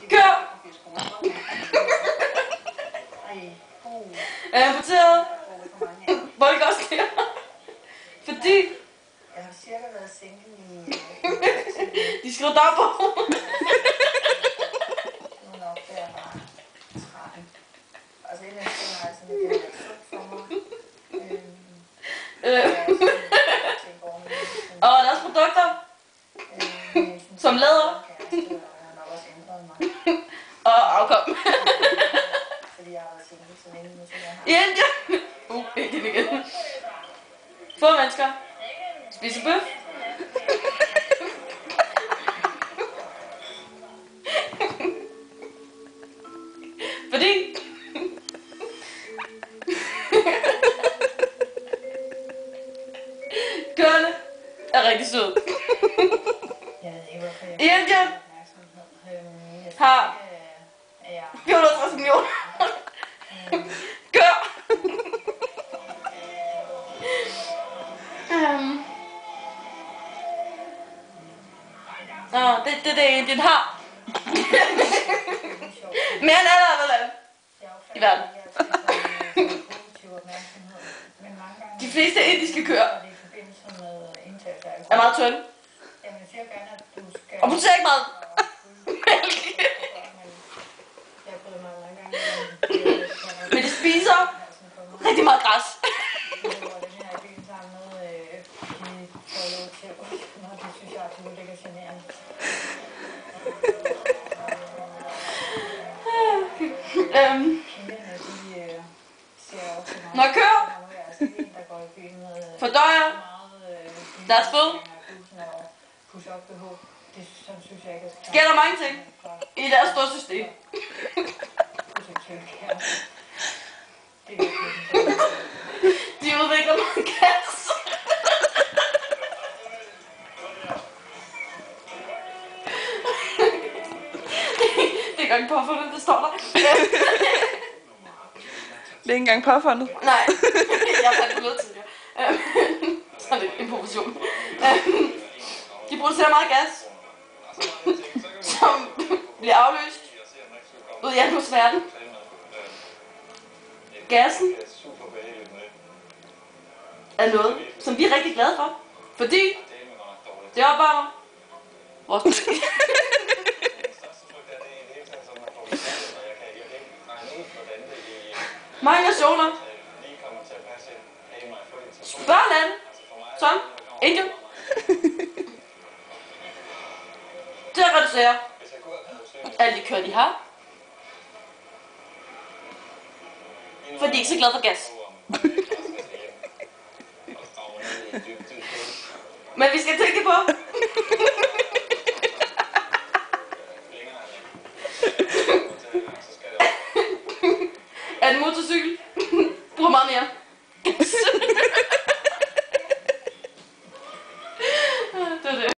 Kør! Er jeg amputeret? Hvor det også der? Fordi... Jeg har cirka været single i... De skriver dagbog. Nu nok, da jeg var 13. Altså, et eller andet sted har jeg sådan, at det har været sundt for mig. Og deres produkter. Som læder. Og afkom. Fordi jeg har været single så længe nu, så jeg har... I Indien. Ikke igen. Få mennesker. Spise bøf. Fordi... Kørende er rigtig sød. Jeg ved ikke, hvorfor jeg... I Indien har 460 millioner. Kør! Det er Indien har. Mere end alle andre lande i verden. De fleste indiske køer er meget tynde. Og producerer ikke meget mælk. Men de spiser rigtig meget græs. Når jeg kører, fordøjer deres føde, sker der mange ting i deres store system. De udvikler mange gas. Det er ikke engang påfundet, det står der. Det er ikke engang påfundet. Nej, jeg fandt det noget tidligere. Sådan lidt improvisation. De producerer meget gas, som bliver afløst ud i atmosfæren. Gassen er noget, som vi er rigtig glade for, fordi det opvarmer vores planet. Mange nationer spørger lande som Indien til at reducere alle de køer, de har, for de er ikke så glade for gas. Men vi skal tænke på, at en motorcykel bruger meget mere gas.